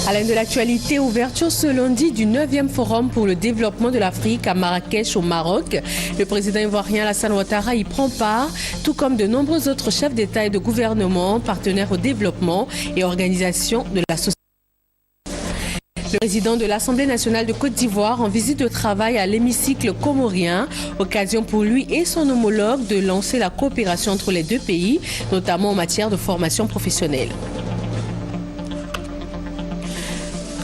À l'un de l'actualité, ouverture ce lundi du 9e Forum pour le développement de l'Afrique à Marrakech au Maroc. Le président ivoirien Alassane Ouattara y prend part, tout comme de nombreux autres chefs d'État et de gouvernement, partenaires au développement et organisations de la société. Le président de l'Assemblée nationale de Côte d'Ivoire en visite de travail à l'hémicycle comorien, occasion pour lui et son homologue de lancer la coopération entre les deux pays, notamment en matière de formation professionnelle.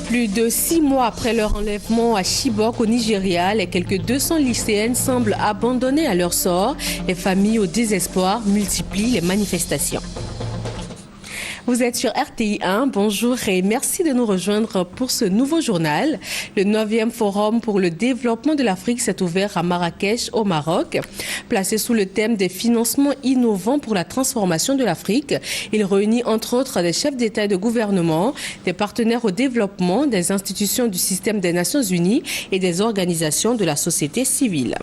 Plus de 6 mois après leur enlèvement à Chibok au Nigeria, les quelques 200 lycéennes semblent abandonnées à leur sort. Les familles au désespoir multiplient les manifestations. Vous êtes sur RTI 1, bonjour et merci de nous rejoindre pour ce nouveau journal. Le 9e Forum pour le développement de l'Afrique s'est ouvert à Marrakech au Maroc. Placé sous le thème des financements innovants pour la transformation de l'Afrique, il réunit entre autres des chefs d'État et de gouvernement, des partenaires au développement, des institutions du système des Nations Unies et des organisations de la société civile.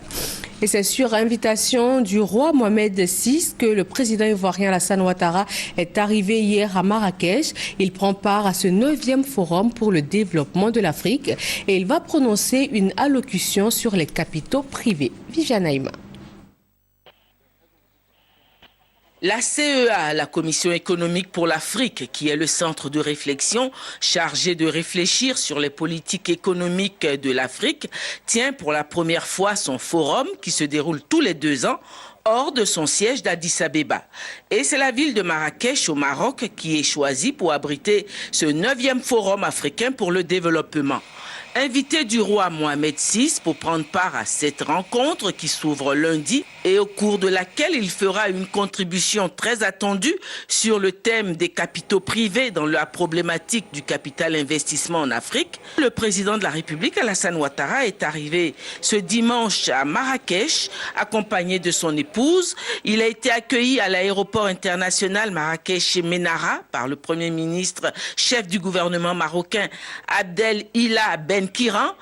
Et c'est sur invitation du roi Mohamed VI que le président ivoirien Alassane Ouattara est arrivé hier à Marrakech. Il prend part à ce 9e Forum pour le développement de l'Afrique et il va prononcer une allocution sur les capitaux privés. Viviane Naïma. La CEA, la Commission économique pour l'Afrique, qui est le centre de réflexion chargé de réfléchir sur les politiques économiques de l'Afrique, tient pour la première fois son forum qui se déroule tous les 2 ans hors de son siège d'Addis Abeba. Et c'est la ville de Marrakech au Maroc qui est choisie pour abriter ce 9e forum africain pour le développement. Invité du roi Mohamed VI pour prendre part à cette rencontre qui s'ouvre lundi et au cours de laquelle il fera une contribution très attendue sur le thème des capitaux privés dans la problématique du capital investissement en Afrique. Le président de la République, Alassane Ouattara, est arrivé ce dimanche à Marrakech accompagné de son épouse. Il a été accueilli à l'aéroport international Marrakech-Menara par le Premier ministre, chef du gouvernement marocain Abdelila Ben Kiran,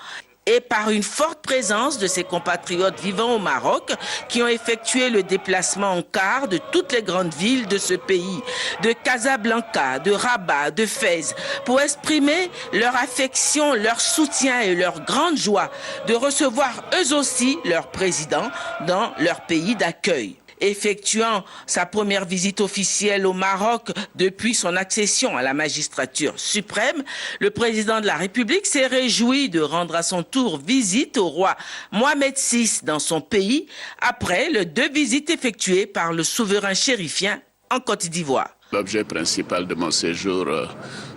et par une forte présence de ses compatriotes vivant au Maroc qui ont effectué le déplacement en car de toutes les grandes villes de ce pays, de Casablanca, de Rabat, de Fès, pour exprimer leur affection, leur soutien et leur grande joie de recevoir eux aussi leur président dans leur pays d'accueil. Effectuant sa première visite officielle au Maroc depuis son accession à la magistrature suprême, le président de la République s'est réjoui de rendre à son tour visite au roi Mohamed VI dans son pays, après les 2 visites effectuées par le souverain chérifien en Côte d'Ivoire. L'objet principal de mon séjour,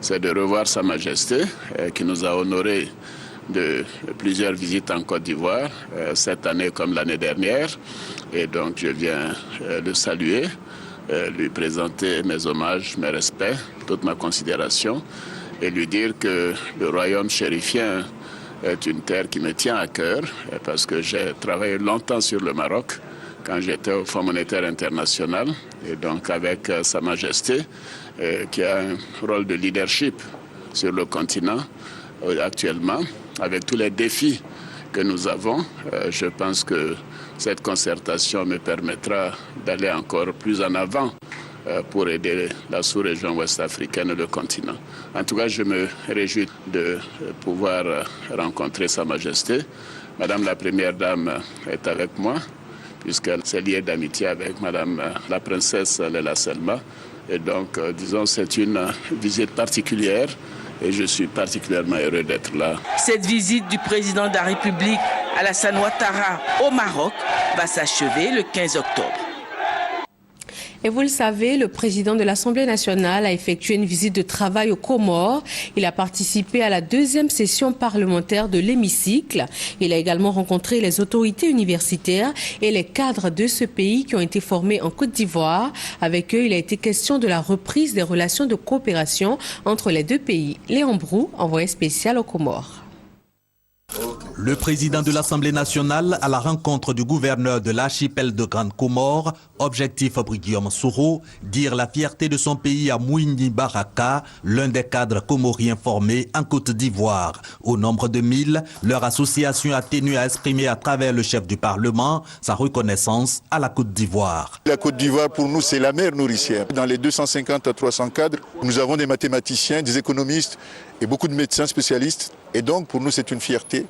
c'est de revoir Sa Majesté, qui nous a honorés de plusieurs visites en Côte d'Ivoire, cette année comme l'année dernière. Et donc je viens le saluer, lui présenter mes hommages, mes respects, toute ma considération et lui dire que le royaume chérifien est une terre qui me tient à cœur parce que j'ai travaillé longtemps sur le Maroc quand j'étais au Fonds monétaire international et donc avec Sa Majesté qui a un rôle de leadership sur le continent actuellement. Avec tous les défis que nous avons, je pense que cette concertation me permettra d'aller encore plus en avant pour aider la sous-région ouest-africaine et le continent. En tout cas, je me réjouis de pouvoir rencontrer Sa Majesté. Madame la Première Dame est avec moi, puisqu'elle s'est liée d'amitié avec Madame la Princesse Leila Selma. Et donc, disons, c'est une visite particulière. Et je suis particulièrement heureux d'être là. Cette visite du président de la République, Alassane Ouattara, au Maroc, va s'achever le 15 octobre. Et vous le savez, le président de l'Assemblée nationale a effectué une visite de travail aux Comores. Il a participé à la 2e session parlementaire de l'hémicycle. Il a également rencontré les autorités universitaires et les cadres de ce pays qui ont été formés en Côte d'Ivoire. Avec eux, il a été question de la reprise des relations de coopération entre les 2 pays. Léon Brou, envoyé spécial aux Comores. Le président de l'Assemblée nationale à la rencontre du gouverneur de l'archipel de Grande Comore, objectif pour Guillaume Soro, dire la fierté de son pays à Mouini Baraka, l'un des cadres comoriens formés en Côte d'Ivoire. Au nombre de 1000, leur association a tenu à exprimer à travers le chef du Parlement sa reconnaissance à la Côte d'Ivoire. La Côte d'Ivoire pour nous c'est la mère nourricière. Dans les 250 à 300 cadres, nous avons des mathématiciens, des économistes et beaucoup de médecins spécialistes. Et donc pour nous c'est une fierté.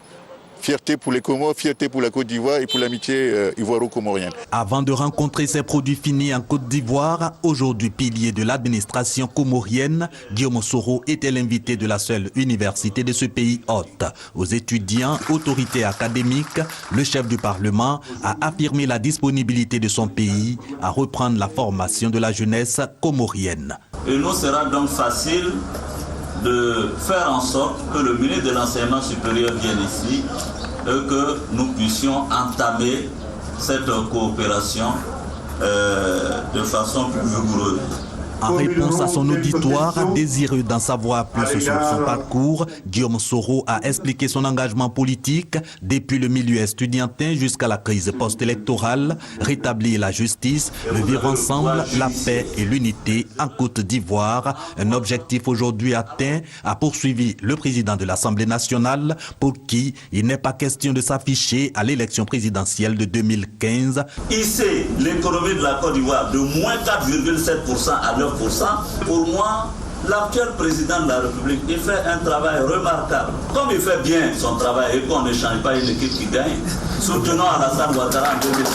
Fierté pour les Comores, fierté pour la Côte d'Ivoire et pour l'amitié ivoiro-comorienne. Avant de rencontrer ses produits finis en Côte d'Ivoire, aujourd'hui pilier de l'administration comorienne, Guillaume Soro était l'invité de la seule université de ce pays hôte. Aux étudiants, autorités académiques, le chef du Parlement a affirmé la disponibilité de son pays à reprendre la formation de la jeunesse comorienne. Il nous sera donc facile de faire en sorte que le ministre de l'enseignement supérieur vienne ici et que nous puissions entamer cette coopération de façon plus rigoureuse. En réponse à son auditoire, désireux d'en savoir plus sur son parcours, Guillaume Soro a expliqué son engagement politique depuis le milieu estudiantin jusqu'à la crise post-électorale, rétablir la justice, le vivre ensemble, la paix et l'unité en Côte d'Ivoire. Un objectif aujourd'hui atteint, a poursuivi le président de l'Assemblée nationale, pour qui il n'est pas question de s'afficher à l'élection présidentielle de 2015. Ici, l'économie de la Côte d'Ivoire de moins 4,7% à 9%. Pour moi, l'actuel président de la République, il fait un travail remarquable. Comme il fait bien son travail et qu'on ne change pas une équipe qui gagne, soutenons Alassane Ouattara en 2015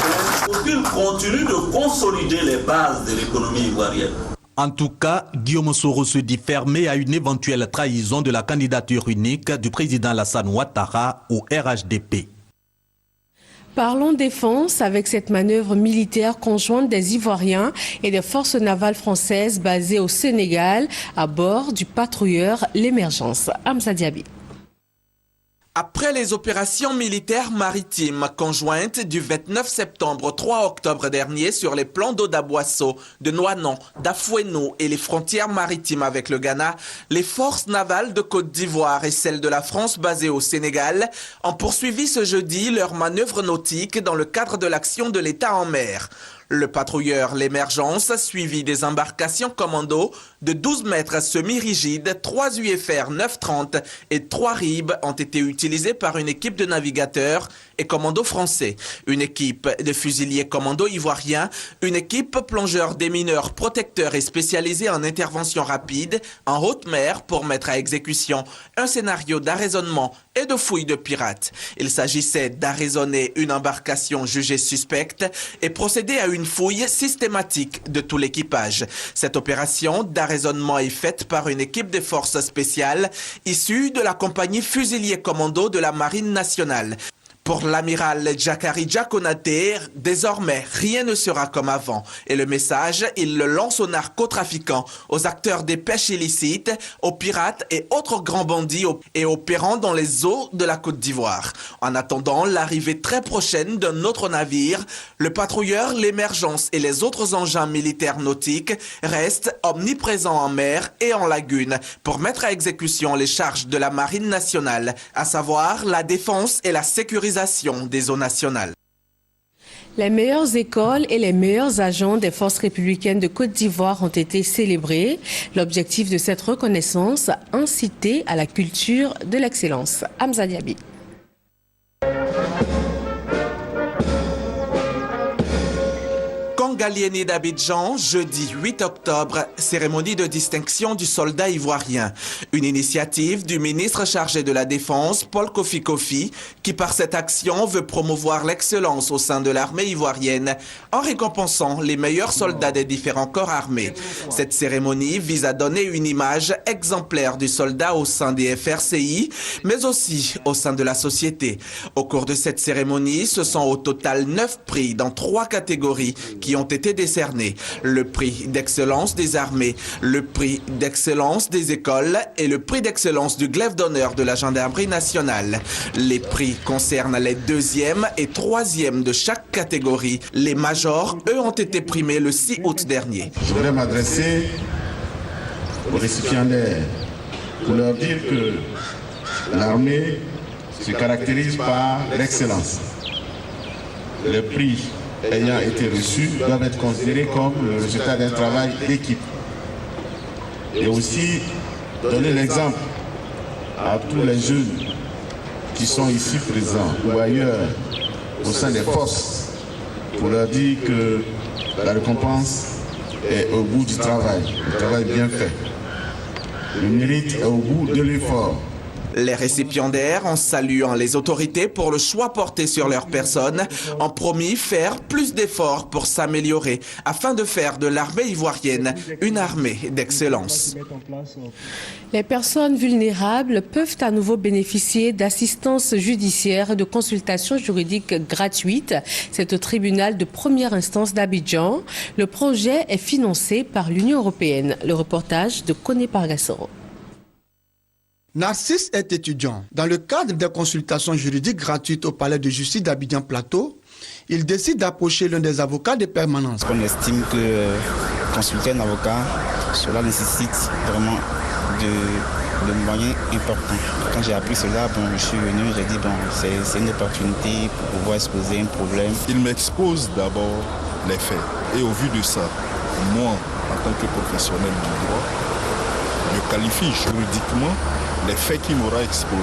pour qu'il continue de consolider les bases de l'économie ivoirienne. En tout cas, Guillaume Soro se dit fermé à une éventuelle trahison de la candidature unique du président Alassane Ouattara au RHDP. Parlons défense avec cette manœuvre militaire conjointe des Ivoiriens et des forces navales françaises basées au Sénégal à bord du patrouilleur L'Émergence. Hamza Diaby. Après les opérations militaires maritimes conjointes du 29 septembre au 3 octobre dernier sur les plans d'eau d'Aboisseau, de Noanon, d'Afouéno et les frontières maritimes avec le Ghana, les forces navales de Côte d'Ivoire et celles de la France basées au Sénégal ont poursuivi ce jeudi leur manœuvre nautique dans le cadre de l'action de l'État en mer. Le patrouilleur L'Émergence, suivi des embarcations commando de 12 mètres semi-rigides, 3 UFR 930 et 3 RIB ont été utilisés par une équipe de navigateurs et commandos français, une équipe de fusiliers commando ivoiriens, une équipe plongeurs démineurs protecteurs et spécialisés en intervention rapide en haute mer pour mettre à exécution un scénario d'arraisonnement et de fouille de pirates. Il s'agissait d'arraisonner une embarcation jugée suspecte et procéder à une fouille systématique de tout l'équipage. Cette opération d'arraisonnement est faite par une équipe de forces spéciales issue de la compagnie Fusiliers Commando de la Marine nationale. Pour l'amiral Jakari Diakonaté, désormais, rien ne sera comme avant. Et le message, il le lance aux narcotrafiquants, aux acteurs des pêches illicites, aux pirates et autres grands bandits et opérant dans les eaux de la Côte d'Ivoire. En attendant l'arrivée très prochaine d'un autre navire, le patrouilleur L'Émergence et les autres engins militaires nautiques restent omniprésents en mer et en lagune pour mettre à exécution les charges de la Marine nationale, à savoir la défense et la sécurisation des eaux nationales. Les meilleures écoles et les meilleurs agents des forces républicaines de Côte d'Ivoire ont été célébrés. L'objectif de cette reconnaissance, inciter à la culture de l'excellence. Hamza Diaby. Galieni d'Abidjan, jeudi 8 octobre, cérémonie de distinction du soldat ivoirien. Une initiative du ministre chargé de la Défense, Paul Kofi Kofi, qui par cette action veut promouvoir l'excellence au sein de l'armée ivoirienne en récompensant les meilleurs soldats des différents corps armés. Cette cérémonie vise à donner une image exemplaire du soldat au sein des FRCI, mais aussi au sein de la société. Au cours de cette cérémonie, ce sont au total 9 prix dans 3 catégories qui ont été décernés. Le prix d'excellence des armées, le prix d'excellence des écoles et le prix d'excellence du glaive d'honneur de la gendarmerie nationale. Les prix concernent les 2e et 3e de chaque catégorie. Les majors, eux, ont été primés le 6 août dernier. Je voudrais m'adresser aux récipiendaires pour leur dire que l'armée, se caractérise par l'excellence. Les prix ayant été reçus doivent être considérés comme le résultat d'un travail d'équipe. Et aussi donner l'exemple à tous les jeunes qui sont ici présents ou ailleurs au sein des forces pour leur dire que la récompense est au bout du travail bien fait. Le mérite est au bout de l'effort. Les récipiendaires, en saluant les autorités pour le choix porté sur leur personne, ont promis faire plus d'efforts pour s'améliorer afin de faire de l'armée ivoirienne une armée d'excellence. Les personnes vulnérables peuvent à nouveau bénéficier d'assistance judiciaire et de consultations juridiques gratuites. C'est au tribunal de première instance d'Abidjan. Le projet est financé par l'Union européenne. Le reportage de Koné Pargassoro. Narcisse est étudiant. Dans le cadre des consultations juridiques gratuites au palais de justice d'Abidjan Plateau, il décide d'approcher l'un des avocats de permanence. On estime que consulter un avocat, cela nécessite vraiment de moyens importants. Quand j'ai appris cela, je suis venu, j'ai dit c'est une opportunité pour pouvoir exposer un problème. Il m'expose d'abord les faits. Et au vu de ça, moi, en tant que professionnel du droit, je qualifie juridiquement les faits qu'il m'aura exposés.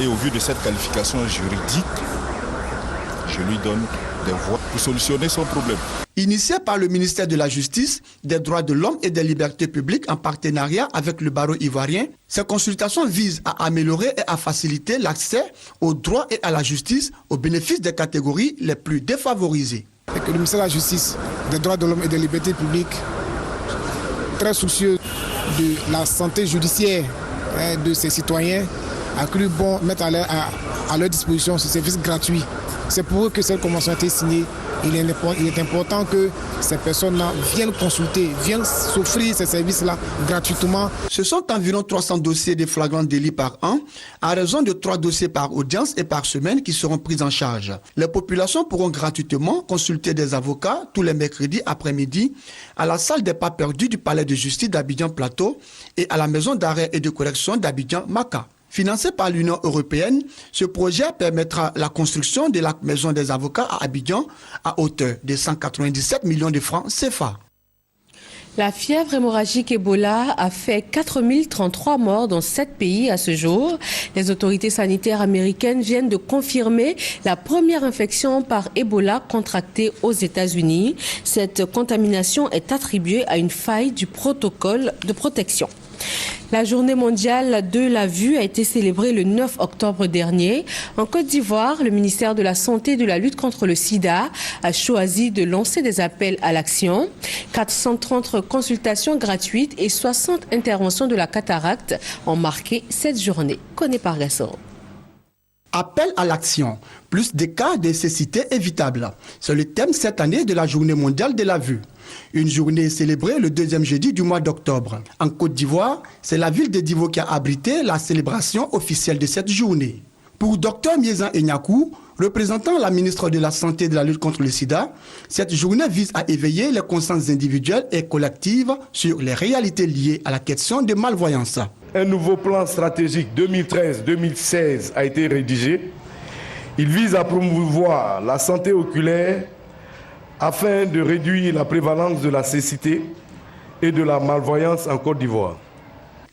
Et au vu de cette qualification juridique, je lui donne des voies pour solutionner son problème. Initié par le ministère de la Justice, des Droits de l'Homme et des Libertés publiques en partenariat avec le barreau ivoirien, ces consultations visent à améliorer et à faciliter l'accès aux droits et à la justice au bénéfice des catégories les plus défavorisées. Et que le ministère de la Justice, des Droits de l'Homme et des Libertés publiques, très soucieux de la santé judiciaire de ses citoyens, a cru bon mettre à leur disposition ce service gratuit. C'est pour eux que cette convention a été signée. Il est important que ces personnes-là viennent consulter, viennent s'offrir ces services-là gratuitement. Ce sont environ 300 dossiers de flagrants délits par an, à raison de 3 dossiers par audience et par semaine qui seront pris en charge. Les populations pourront gratuitement consulter des avocats tous les mercredis après-midi à la salle des pas perdus du palais de justice d'Abidjan Plateau et à la maison d'arrêt et de correction d'Abidjan Maka. Financé par l'Union européenne, ce projet permettra la construction de la maison des avocats à Abidjan à hauteur de 197 millions de francs CFA. La fièvre hémorragique Ebola a fait 4033 morts dans 7 pays à ce jour. Les autorités sanitaires américaines viennent de confirmer la première infection par Ebola contractée aux États-Unis. Cette contamination est attribuée à une faille du protocole de protection. La journée mondiale de la vue a été célébrée le 9 octobre dernier. En Côte d'Ivoire, le ministère de la Santé et de la lutte contre le sida a choisi de lancer des appels à l'action. 430 consultations gratuites et 60 interventions de la cataracte ont marqué cette journée. Koné Pargassoro. Appel à l'action, plus de cas de cécité évitable. C'est le thème cette année de la journée mondiale de la vue. Une journée célébrée le deuxième jeudi du mois d'octobre. En Côte d'Ivoire, c'est la ville de Divo qui a abrité la célébration officielle de cette journée. Pour Dr Miezan Enyakou, représentant la ministre de la Santé et de la lutte contre le sida, cette journée vise à éveiller les consciences individuelles et collectives sur les réalités liées à la question de malvoyance. Un nouveau plan stratégique 2013-2016 a été rédigé. Il vise à promouvoir la santé oculaire afin de réduire la prévalence de la cécité et de la malvoyance en Côte d'Ivoire.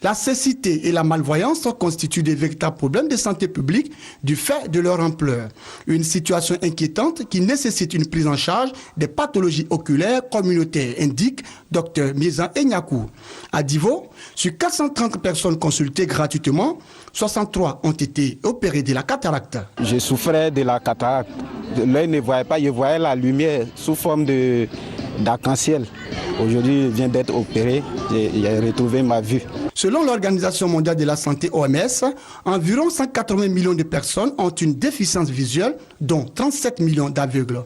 La cécité et la malvoyance constituent des véritables problèmes de santé publique du fait de leur ampleur. Une situation inquiétante qui nécessite une prise en charge des pathologies oculaires communautaires, indique Dr Miezan Enyakou. À Divo, sur 430 personnes consultées gratuitement, 63 ont été opérées de la cataracte. Je souffrais de la cataracte. L'œil ne voyait pas, je voyais la lumière sous forme d'arc-en-ciel. Aujourd'hui, je viens d'être opéré, j'ai retrouvé ma vue. Selon l'Organisation mondiale de la santé OMS, environ 180 millions de personnes ont une déficience visuelle, dont 37 millions d'aveugles.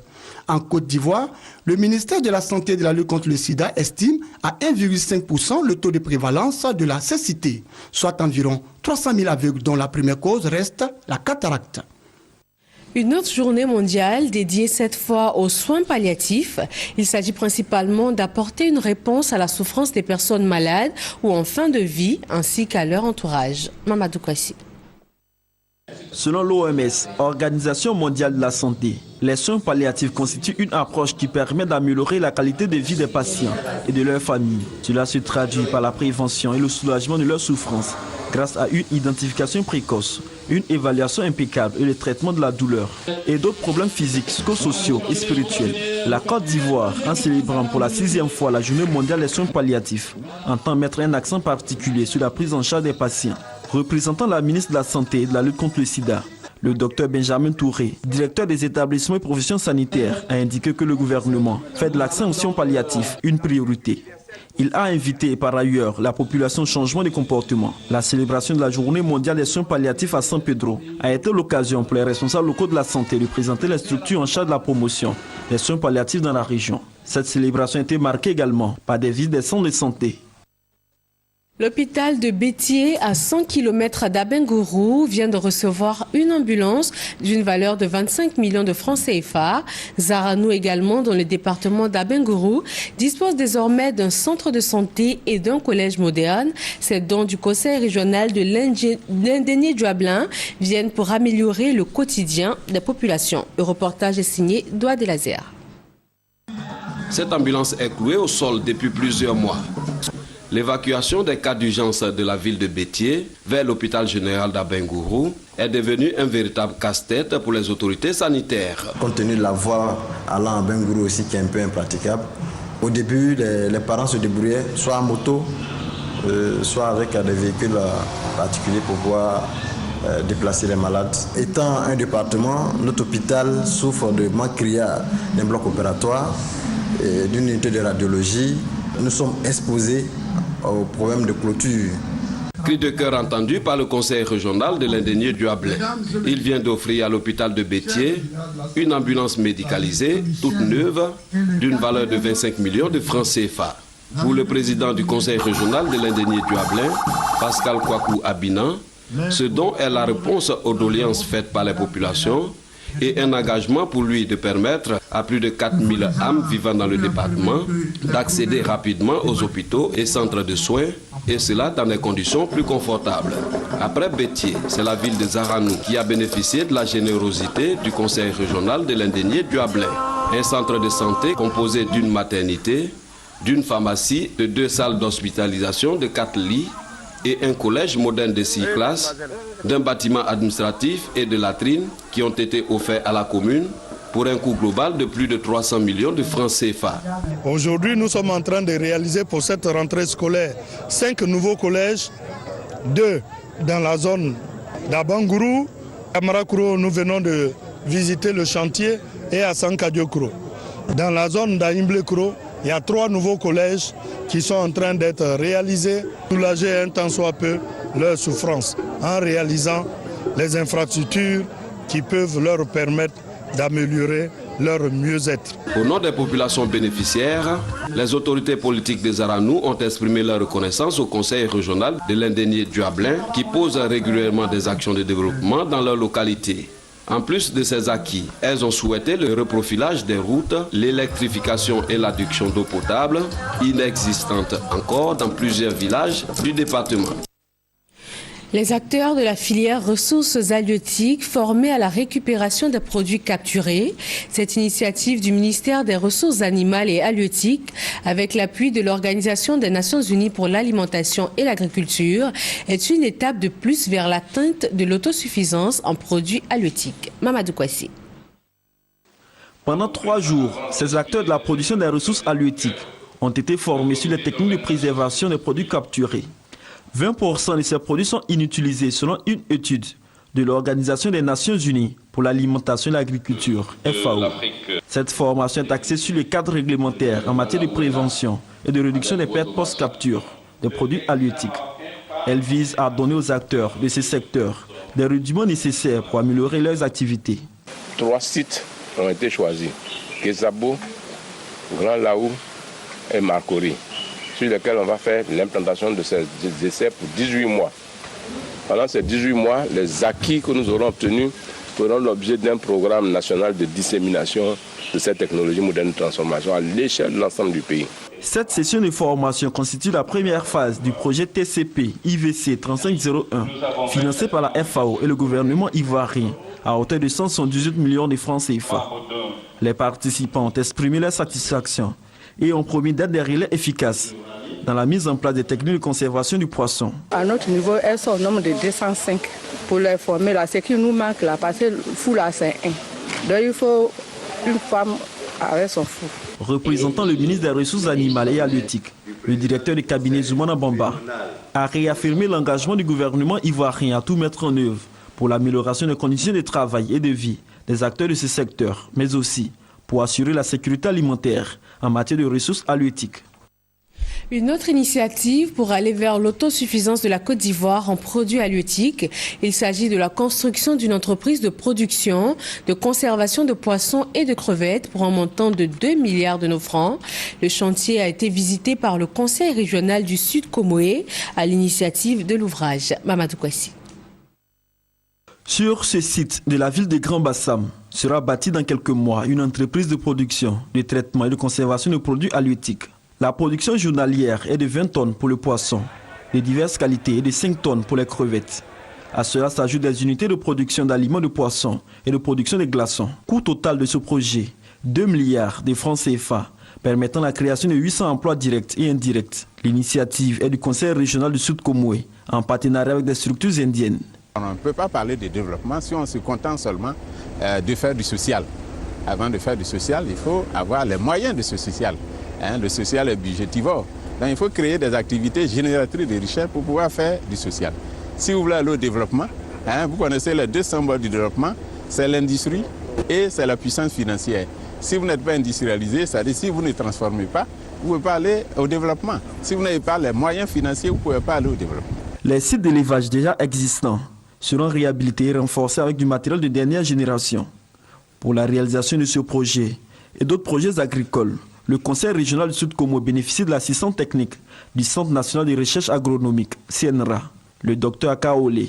En Côte d'Ivoire, le ministère de la Santé et de la lutte contre le sida estime à 1,5% le taux de prévalence de la cécité, soit environ 300 000 aveugles dont la première cause reste la cataracte. Une autre journée mondiale dédiée cette fois aux soins palliatifs. Il s'agit principalement d'apporter une réponse à la souffrance des personnes malades ou en fin de vie ainsi qu'à leur entourage. Mamadou Kwasi. Selon l'OMS, Organisation mondiale de la santé, les soins palliatifs constituent une approche qui permet d'améliorer la qualité de vie des patients et de leurs familles. Cela se traduit par la prévention et le soulagement de leurs souffrances grâce à une identification précoce, une évaluation impeccable et le traitement de la douleur et d'autres problèmes physiques, psychosociaux et spirituels. La Côte d'Ivoire, en célébrant pour la 6e fois la Journée mondiale des soins palliatifs, entend mettre un accent particulier sur la prise en charge des patients. Représentant la ministre de la Santé et de la lutte contre le sida, le docteur Benjamin Touré, directeur des établissements et professions sanitaires, a indiqué que le gouvernement fait de l'accent aux soins palliatifs une priorité. Il a invité par ailleurs la population au changement de comportement. La célébration de la Journée mondiale des soins palliatifs à San Pedro a été l'occasion pour les responsables locaux de la santé de présenter les structures en charge de la promotion des soins palliatifs dans la région. Cette célébration a été marquée également par des visites des centres de santé. L'hôpital de Bétier, à 100 km d'Abengourou, vient de recevoir une ambulance d'une valeur de 25 millions de francs CFA. Zaranou également, dans le département d'Abengourou, dispose désormais d'un centre de santé et d'un collège moderne. Ces dons du conseil régional de l'Indénié-Duablin viennent pour améliorer le quotidien des populations. Le reportage est signé Doua de Lazer. Cette ambulance est clouée au sol depuis plusieurs mois. L'évacuation des cas d'urgence de la ville de Bétier vers l'hôpital général d'Abengourou est devenue un véritable casse-tête pour les autorités sanitaires. Compte tenu de la voie allant à Abengourou aussi qui est un peu impraticable, au début les parents se débrouillaient soit en moto, soit avec des véhicules particuliers pour pouvoir déplacer les malades. Étant un département, notre hôpital souffre de manque criard d'un bloc opératoire, d'une unité de radiologie. Nous sommes exposés au problème de clôture. Cri de cœur entendu par le conseil régional de l'Indénié-Duablin. Il vient d'offrir à l'hôpital de Bétier une ambulance médicalisée, toute neuve, d'une valeur de 25 millions de francs CFA. Pour le président du conseil régional de l'Indénié-Duablin, Pascal Kwaku Abinan, ce don est la réponse aux doléances faites par les populations et un engagement pour lui de permettre à plus de 4000 âmes vivant dans le département d'accéder rapidement aux hôpitaux et centres de soins, et cela dans des conditions plus confortables. Après Bétier, c'est la ville de Zaranou qui a bénéficié de la générosité du conseil régional de l'Indénié-Duablin. Un centre de santé composé d'une maternité, d'une pharmacie, de 2 salles d'hospitalisation de 4 lits et un collège moderne de 6 classes, d'un bâtiment administratif et de latrines qui ont été offerts à la commune pour un coût global de plus de 300 millions de francs CFA. Aujourd'hui, nous sommes en train de réaliser pour cette rentrée scolaire 5 nouveaux collèges, 2 dans la zone d'Abengourou. À Marakuro, nous venons de visiter le chantier et à Sankadiokro. Dans la zone d'Aimblekro, il y a 3 nouveaux collèges qui sont en train d'être réalisés, soulager un tant soit peu leur souffrance en réalisant les infrastructures qui peuvent leur permettre d'améliorer leur mieux-être. Au nom des populations bénéficiaires, les autorités politiques de Zaranou ont exprimé leur reconnaissance au conseil régional de l'Indénié-Duablin qui pose régulièrement des actions de développement dans leur localité. En plus de ces acquis, elles ont souhaité le reprofilage des routes, l'électrification et l'adduction d'eau potable, inexistantes encore dans plusieurs villages du département. Les acteurs de la filière ressources halieutiques formés à la récupération des produits capturés. Cette initiative du ministère des Ressources animales et halieutiques, avec l'appui de l'Organisation des Nations Unies pour l'alimentation et l'agriculture, est une étape de plus vers l'atteinte de l'autosuffisance en produits halieutiques. Mamadou Kwasi. Pendant 3 jours, ces acteurs de la production des ressources halieutiques ont été formés sur les techniques de préservation des produits capturés. 20% de ces produits sont inutilisés selon une étude de l'Organisation des Nations Unies pour l'alimentation et l'agriculture, FAO. Cette formation est axée sur le cadre réglementaire en matière de prévention et de réduction des pertes post-capture des produits halieutiques. Elle vise à donner aux acteurs de ces secteurs des rudiments nécessaires pour améliorer leurs activités. 3 sites ont été choisis, Kezabo, Grand Laou et Marcory, sur lesquels on va faire l'implantation de ces essais pour 18 mois. Pendant ces 18 mois, les acquis que nous aurons obtenus feront l'objet d'un programme national de dissémination de cette technologie moderne de transformation à l'échelle de l'ensemble du pays. Cette session de formation constitue la première phase du projet TCP IVC 3501, financé par la FAO et le gouvernement ivoirien, à hauteur de 178 millions de francs CFA. Les participants ont exprimé leur satisfaction et ont promis d'être des relais efficaces dans la mise en place des techniques de conservation du poisson. À notre niveau, elles sont au nombre de 205 pour les former. Là, ce qui nous manque là, parce que le fou là, c'est 1. Donc il faut une femme avec son fou. Représentant le ministre des Ressources animales et halieutiques, le directeur du cabinet Zoumana Bamba a réaffirmé l'engagement du gouvernement ivoirien à tout mettre en œuvre pour l'amélioration des conditions de travail et de vie des acteurs de ce secteur, mais aussi pour assurer la sécurité alimentaire en matière de ressources halieutiques. Une autre initiative pour aller vers l'autosuffisance de la Côte d'Ivoire en produits halieutiques. Il s'agit de la construction d'une entreprise de production, de conservation de poissons et de crevettes pour un montant de 2 milliards de nos francs. Le chantier a été visité par le Conseil régional du Sud Comoé à l'initiative de l'ouvrage. Mamadou Kwasi. Sur ce site de la ville de Grand Bassam sera bâtie dans quelques mois une entreprise de production, de traitement et de conservation de produits halieutiques. La production journalière est de 20 tonnes pour le poisson, de diverses qualités et de 5 tonnes pour les crevettes. À cela s'ajoutent des unités de production d'aliments de poissons et de production de glaçons. Coût total de ce projet, 2 milliards de francs CFA, permettant la création de 800 emplois directs et indirects. L'initiative est du Conseil régional du Sud Comoé, en partenariat avec des structures indiennes. On ne peut pas parler de développement si on se contente seulement de faire du social. Avant de faire du social, il faut avoir les moyens de ce social. Le social est budgétivore. Donc il faut créer des activités génératrices de richesse pour pouvoir faire du social. Si vous voulez aller au développement, vous connaissez les deux symboles du développement, c'est l'industrie et c'est la puissance financière. Si vous n'êtes pas industrialisé, c'est-à-dire si vous ne transformez pas, vous ne pouvez pas aller au développement. Si vous n'avez pas les moyens financiers, vous ne pouvez pas aller au développement. Les sites d'élevage déjà existants seront réhabilités et renforcés avec du matériel de dernière génération. Pour la réalisation de ce projet et d'autres projets agricoles, le Conseil régional du Sud Comoé bénéficie de l'assistance technique du Centre national de recherche agronomique, CNRA. Le docteur Akaolé,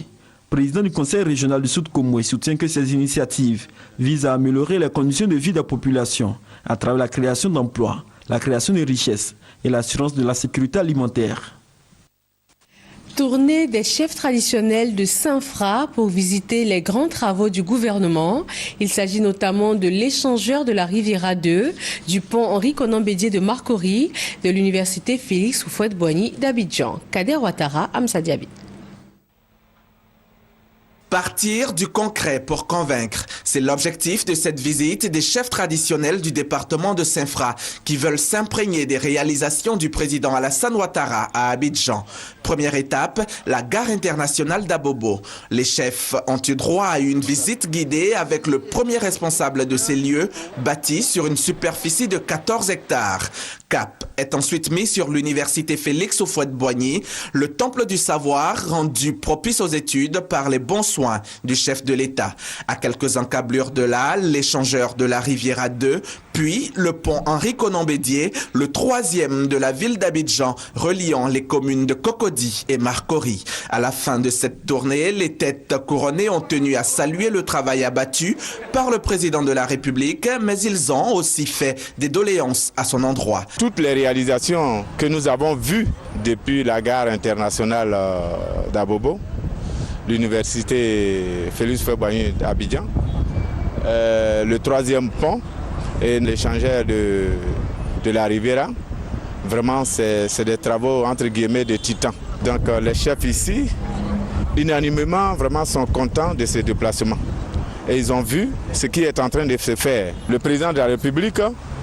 président du Conseil régional du Sud Comoé, soutient que ces initiatives visent à améliorer les conditions de vie des populations à travers la création d'emplois, la création de richesses et l'assurance de la sécurité alimentaire. Tournée des chefs traditionnels de Saint-Fra pour visiter les grands travaux du gouvernement. Il s'agit notamment de l'échangeur de la Riviera 2, du pont Henri-Konan Bédié de Marcory, de l'université Félix Houphouët-Boigny d'Abidjan. Kader Ouattara, Amsa Diaby. Partir du concret pour convaincre, c'est l'objectif de cette visite des chefs traditionnels du département de Saint-Fra qui veulent s'imprégner des réalisations du président Alassane Ouattara à Abidjan. Première étape, la gare internationale d'Abobo. Les chefs ont eu droit à une visite guidée avec le premier responsable de ces lieux, bâti sur une superficie de 14 hectares. Cap est ensuite mis sur l'université Félix Houphouët-Boigny, le temple du savoir rendu propice aux études par les bons soins du chef de l'État. À quelques encablures de là, l'échangeur de la Riviera 2, puis le pont Henri-Konan Bédié, le troisième de la ville d'Abidjan, reliant les communes de Cocody et Marcory. À la fin de cette tournée, les têtes couronnées ont tenu à saluer le travail abattu par le président de la République, mais ils ont aussi fait des doléances à son endroit. Toutes les réalisations que nous avons vues depuis la gare internationale d'Abobo, l'université Félix Houphouët-Boigny d'Abidjan, le troisième pont et l'échangeur de la Riviera, vraiment c'est des travaux entre guillemets de titans. Donc les chefs ici, unanimement, vraiment sont contents de ces déplacements. Et ils ont vu ce qui est en train de se faire. Le président de la République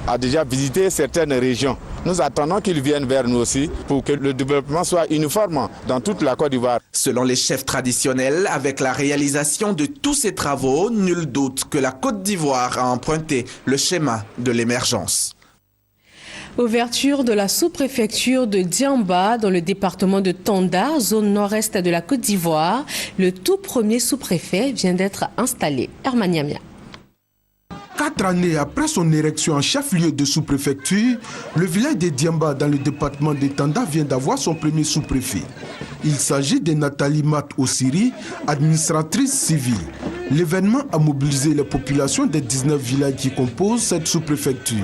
a déjà visité certaines régions. Nous attendons qu'ils viennent vers nous aussi pour que le développement soit uniforme dans toute la Côte d'Ivoire. Selon les chefs traditionnels, avec la réalisation de tous ces travaux, nul doute que la Côte d'Ivoire a emprunté le schéma de l'émergence. Ouverture de la sous-préfecture de Diamba dans le département de Tanda, zone nord-est de la Côte d'Ivoire. Le tout premier sous-préfet vient d'être installé. Herman Yamia. 4 années après son érection en chef-lieu de sous-préfecture, le village de Diamba dans le département de Tanda vient d'avoir son premier sous-préfet. Il s'agit de Nathalie Mat Ossiri, administratrice civile. L'événement a mobilisé les populations des 19 villages qui composent cette sous-préfecture.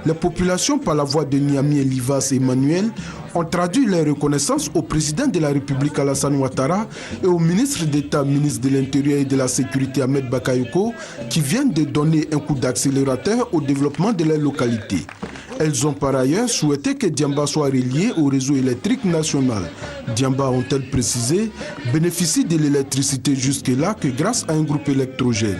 Les populations, par la voix de Niamey Livas et Emmanuel, ont traduit leur reconnaissance au président de la République Alassane Ouattara et au ministre d'État, ministre de l'Intérieur et de la Sécurité Ahmed Bakayoko, qui viennent de donner un coup d'accélérateur au développement de leur localité. Elles ont par ailleurs souhaité que Diamba soit relié au réseau électrique national. Diamba, ont-elles précisé, bénéficie de l'électricité jusque-là que grâce à un groupe électrogène.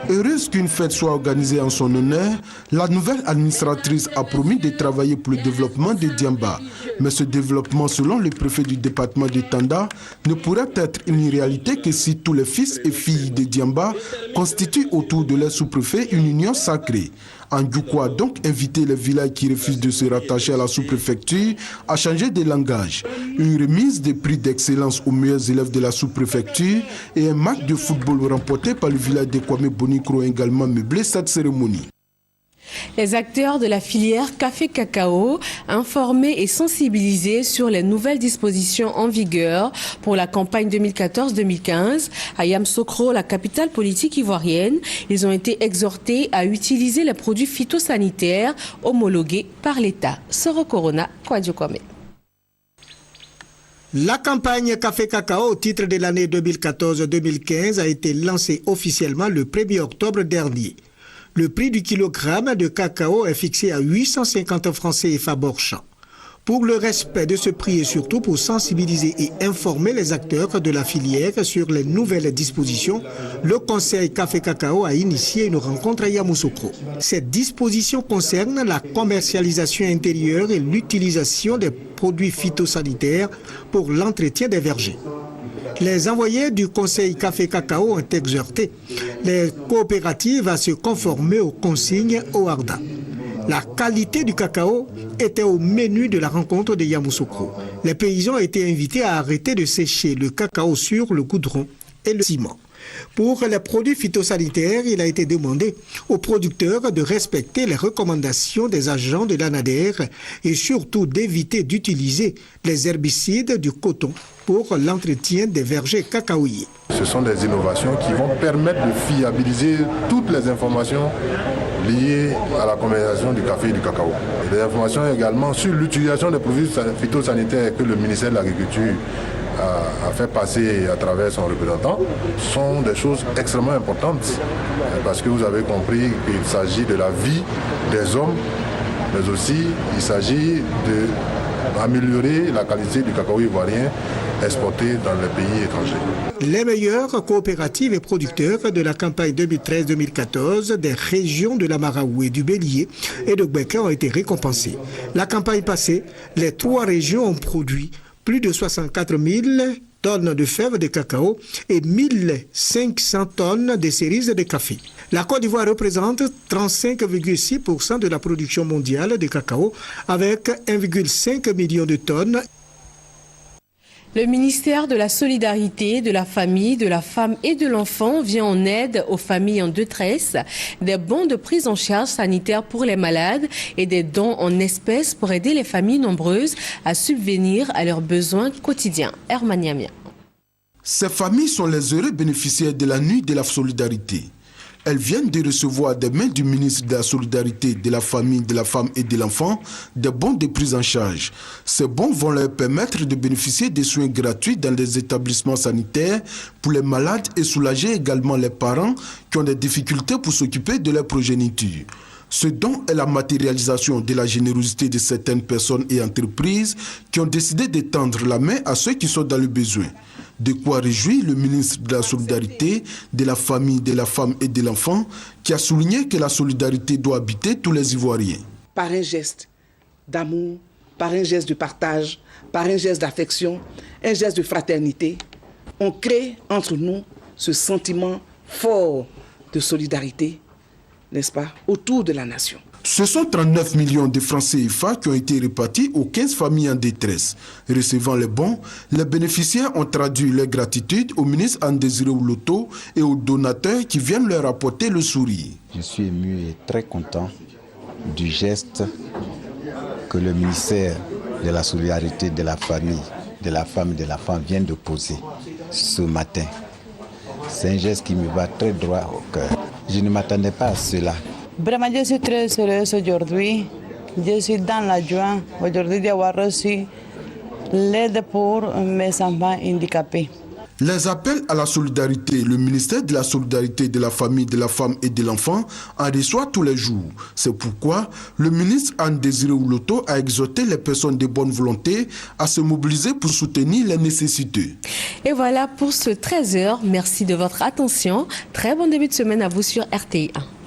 Heureuse qu'une fête soit organisée en son honneur, la nouvelle administratrice a promis de travailler pour le développement de Diamba. Mais ce développement, selon le préfet du département de Tanda, ne pourrait être une réalité que si tous les fils et filles de Diamba constituent autour de leur sous-préfet une union sacrée. Andjoukou a donc invité les villages qui refusent de se rattacher à la sous-préfecture à changer de langage. Une remise des prix d'excellence aux meilleurs élèves de la sous-préfecture et un match de football remporté par le village de Kwame Bonikro ont également meublé cette cérémonie. Les acteurs de la filière café-cacao, informés et sensibilisés sur les nouvelles dispositions en vigueur pour la campagne 2014-2015, à Yamoussoukro, la capitale politique ivoirienne, ils ont été exhortés à utiliser les produits phytosanitaires homologués par l'État. Soro Corona, Kwadjo Kwame. La campagne Café-Cacao au titre de l'année 2014-2015 a été lancée officiellement le 1er octobre dernier. Le prix du kilogramme de cacao est fixé à 850 francs CFA Borchamp. Pour le respect de ce prix et surtout pour sensibiliser et informer les acteurs de la filière sur les nouvelles dispositions, le Conseil Café-Cacao a initié une rencontre à Yamoussoukro. Cette disposition concerne la commercialisation intérieure et l'utilisation des produits phytosanitaires pour l'entretien des vergers. Les envoyés du Conseil Café-Cacao ont exhorté les coopératives à se conformer aux consignes OARDA. La qualité du cacao était au menu de la rencontre de Yamoussoukro. Les paysans étaient invités à arrêter de sécher le cacao sur le goudron et le ciment. Pour les produits phytosanitaires, il a été demandé aux producteurs de respecter les recommandations des agents de l'ANADER et surtout d'éviter d'utiliser les herbicides du coton pour l'entretien des vergers cacaoyers. Ce sont des innovations qui vont permettre de fiabiliser toutes les informations liées à la commercialisation du café et du cacao. Et des informations également sur l'utilisation des produits phytosanitaires que le ministère de l'Agriculture a fait passer à travers son représentant sont des choses extrêmement importantes parce que vous avez compris qu'il s'agit de la vie des hommes, mais aussi il s'agit d'améliorer la qualité du cacao ivoirien exporté dans les pays étrangers. Les meilleures coopératives et producteurs de la campagne 2013-2014 des régions de la Maraoué, du Bélier et de Gbeka ont été récompensés. La campagne passée, les 3 régions ont produit plus de 64 000 tonnes de fèves de cacao et 1500 tonnes de cerises de café. La Côte d'Ivoire représente 35,6% de la production mondiale de cacao avec 1,5 million de tonnes. Le ministère de la Solidarité, de la Famille, de la Femme et de l'Enfant vient en aide aux familles en détresse, des bons de prise en charge sanitaire pour les malades et des dons en espèces pour aider les familles nombreuses à subvenir à leurs besoins quotidiens. Herman Yamia. Ces familles sont les heureux bénéficiaires de la nuit de la solidarité. Elles viennent de recevoir des mains du ministre de la Solidarité, de la Famille, de la Femme et de l'Enfant des bons de prise en charge. Ces bons vont leur permettre de bénéficier des soins gratuits dans les établissements sanitaires pour les malades et soulager également les parents qui ont des difficultés pour s'occuper de leur progéniture. Ce don est la matérialisation de la générosité de certaines personnes et entreprises qui ont décidé de tendre la main à ceux qui sont dans le besoin. De quoi réjouit le ministre de la Solidarité, de la Famille, de la Femme et de l'Enfant, qui a souligné que la solidarité doit habiter tous les Ivoiriens. Par un geste d'amour, par un geste de partage, par un geste d'affection, un geste de fraternité, on crée entre nous ce sentiment fort de solidarité, n'est-ce pas, autour de la nation. Ce sont 39 millions de francs CFA qui ont été répartis aux 15 familles en détresse. Recevant les bons, les bénéficiaires ont traduit leur gratitude au ministre Andésiré Ouloto et aux donateurs qui viennent leur apporter le sourire. Je suis ému et très content du geste que le ministère de la Solidarité, de la Famille, de la Femme et de l'Enfant vient de poser ce matin. C'est un geste qui me va très droit au cœur. Je ne m'attendais pas à cela. Vraiment, je suis très heureuse aujourd'hui. Je suis dans la joie aujourd'hui d'avoir reçu l'aide pour mes enfants handicapés. Les appels à la solidarité, le ministère de la Solidarité, de la Famille, de la Femme et de l'Enfant en reçoit tous les jours. C'est pourquoi le ministre Anne-Désiré Ouloto a exhorté les personnes de bonne volonté à se mobiliser pour soutenir les nécessités. Et voilà pour ce 13h. Merci de votre attention. Très bon début de semaine à vous sur RTI1.